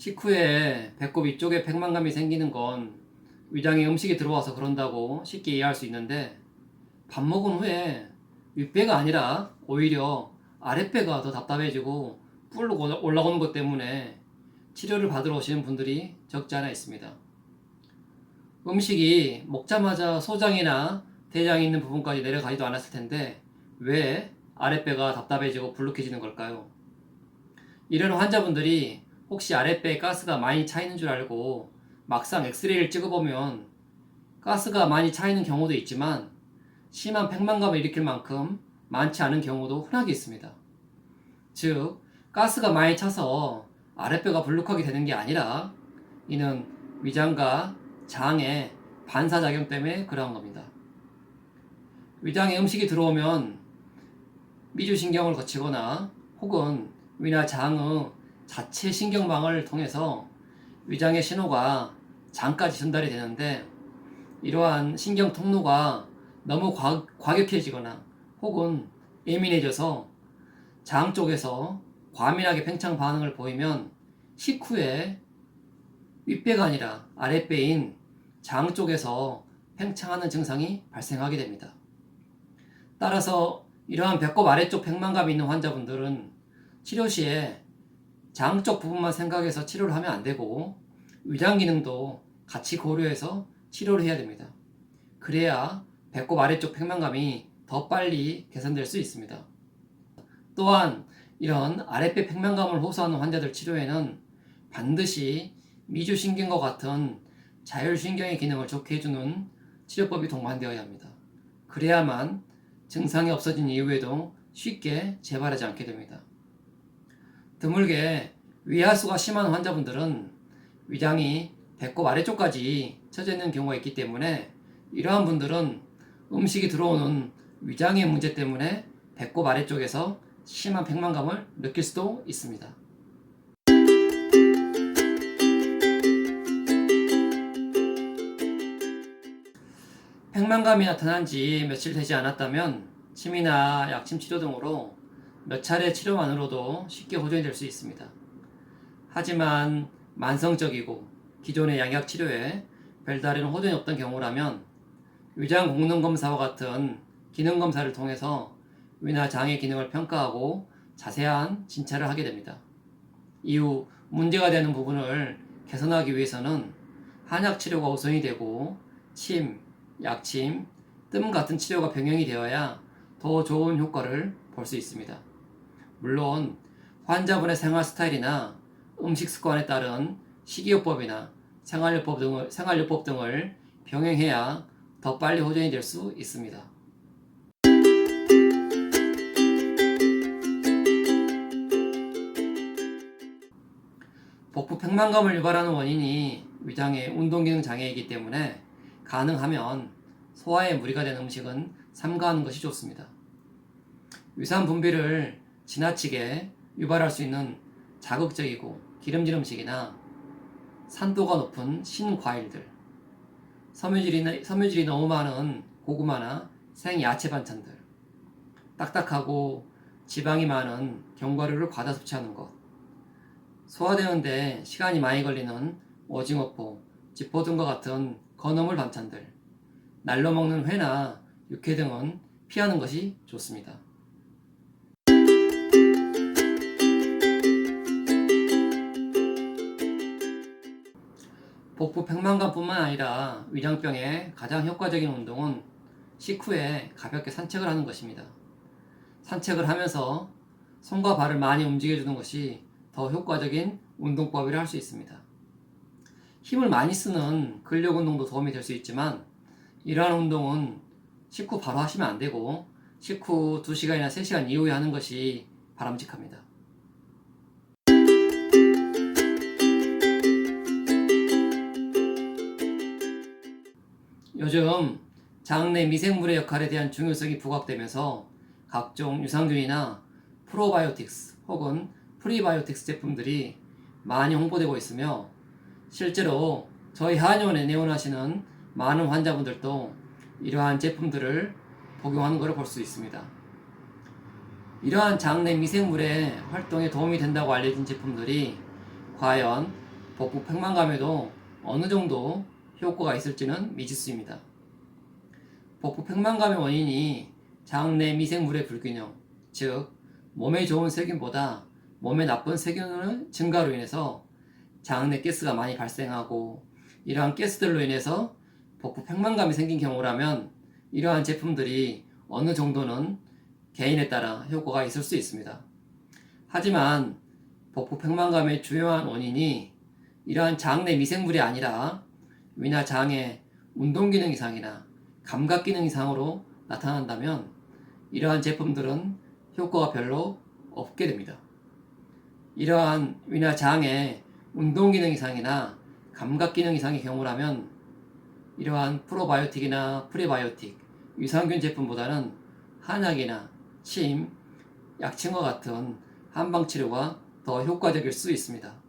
식후에 배꼽 위쪽에 백만감이 생기는 건 위장에 음식이 들어와서 그런다고 쉽게 이해할 수 있는데, 밥 먹은 후에 윗배가 아니라 오히려 아랫배가 더 답답해지고 뿔로 올라오는 것 때문에 치료를 받으러 오시는 분들이 적지 않아 있습니다. 음식이 먹자마자 소장이나 대장이 있는 부분까지 내려가지도 않았을 텐데 왜 아랫배가 답답해지고 불룩해지는 걸까요? 이런 환자분들이 혹시 아랫배에 가스가 많이 차 있는 줄 알고 막상 엑스레이를 찍어보면 가스가 많이 차 있는 경우도 있지만 심한 백만감을 일으킬 만큼 많지 않은 경우도 흔하게 있습니다. 즉, 가스가 많이 차서 아랫배가 불룩하게 되는 게 아니라 이는 위장과 장의 반사작용 때문에 그러한 겁니다. 위장에 음식이 들어오면 미주신경을 거치거나 혹은 위나 장의 자체 신경망을 통해서 위장의 신호가 장까지 전달이 되는데, 이러한 신경 통로가 너무 과격해지거나 혹은 예민해져서 장 쪽에서 과민하게 팽창 반응을 보이면 식후에 윗배가 아니라 아랫배인 장 쪽에서 팽창하는 증상이 발생하게 됩니다. 따라서 이러한 배꼽 아래쪽 백만감이 있는 환자분들은 치료 시에 장 쪽 부분만 생각해서 치료를 하면 안 되고 위장 기능도 같이 고려해서 치료를 해야 됩니다. 그래야 배꼽 아래쪽 백만감이 더 빨리 개선될 수 있습니다. 또한 이런 아랫배 백만감을 호소하는 환자들 치료에는 반드시 미주신경과 같은 자율신경의 기능을 좋게 해주는 치료법이 동반되어야 합니다. 그래야만 증상이 없어진 이후에도 쉽게 재발하지 않게 됩니다. 드물게 위하수가 심한 환자분들은 위장이 배꼽 아래쪽까지 처져 있는 경우가 있기 때문에 이러한 분들은 음식이 들어오는 위장의 문제 때문에 배꼽 아래쪽에서 심한 백만감을 느낄 수도 있습니다. 백만감이 나타난 지 며칠 되지 않았다면 침이나 약침 치료 등으로 몇 차례 치료만으로도 쉽게 호전이 될 수 있습니다. 하지만 만성적이고 기존의 양약 치료에 별다른 호전이 없던 경우라면 위장 공능 검사와 같은 기능 검사를 통해서 위나 장의 기능을 평가하고 자세한 진찰을 하게 됩니다. 이후 문제가 되는 부분을 개선하기 위해서는 한약 치료가 우선이 되고 침, 약침, 뜸 같은 치료가 병행이 되어야 더 좋은 효과를 볼 수 있습니다. 물론 환자분의 생활 스타일이나 음식 습관에 따른 식이요법이나 생활요법 등을 병행해야 더 빨리 호전이 될 수 있습니다. 복부 백만감을 유발하는 원인이 위장의 운동기능 장애이기 때문에 가능하면 소화에 무리가 되는 음식은 삼가하는 것이 좋습니다. 위산 분비를 지나치게 유발할 수 있는 자극적이고 기름진 음식이나 산도가 높은 신과일들, 섬유질이 너무 많은 고구마나 생야채 반찬들, 딱딱하고 지방이 많은 견과류를 과다 섭취하는 것, 소화되는데 시간이 많이 걸리는 오징어포, 지포 등과 같은 건어물 반찬들, 날로 먹는 회나 육회 등은 피하는 것이 좋습니다. 복부 백만감뿐만 아니라 위장병에 가장 효과적인 운동은 식후에 가볍게 산책을 하는 것입니다. 산책을 하면서 손과 발을 많이 움직여주는 것이 더 효과적인 운동법이라 할 수 있습니다. 힘을 많이 쓰는 근력 운동도 도움이 될 수 있지만 이러한 운동은 식후 바로 하시면 안 되고 식후 2시간이나 3시간 이후에 하는 것이 바람직합니다. 요즘 장내 미생물의 역할에 대한 중요성이 부각되면서 각종 유산균이나 프로바이오틱스 혹은 프리바이오틱스 제품들이 많이 홍보되고 있으며 실제로 저희 한의원에 내원하시는 많은 환자분들도 이러한 제품들을 복용하는 것을 볼 수 있습니다. 이러한 장내 미생물의 활동에 도움이 된다고 알려진 제품들이 과연 복부 팽만감에도 어느 정도 효과가 있을지는 미지수입니다. 복부 팽만감의 원인이 장 내 미생물의 불균형, 즉 몸에 좋은 세균보다 몸에 나쁜 세균의 증가로 인해서 장 내 가스가 많이 발생하고, 이러한 가스들로 인해서 복부 팽만감이 생긴 경우라면 이러한 제품들이 어느 정도는 개인에 따라 효과가 있을 수 있습니다. 하지만 복부 팽만감의 주요한 원인이 이러한 장 내 미생물이 아니라 위나 장의 운동기능 이상이나 감각기능 이상으로 나타난다면 이러한 제품들은 효과가 별로 없게 됩니다. 이러한 위나 장의 운동기능 이상이나 감각기능 이상의 경우라면 이러한 프로바이오틱이나 프리바이오틱, 유산균 제품보다는 한약이나 침, 약침과 같은 한방치료가 더 효과적일 수 있습니다.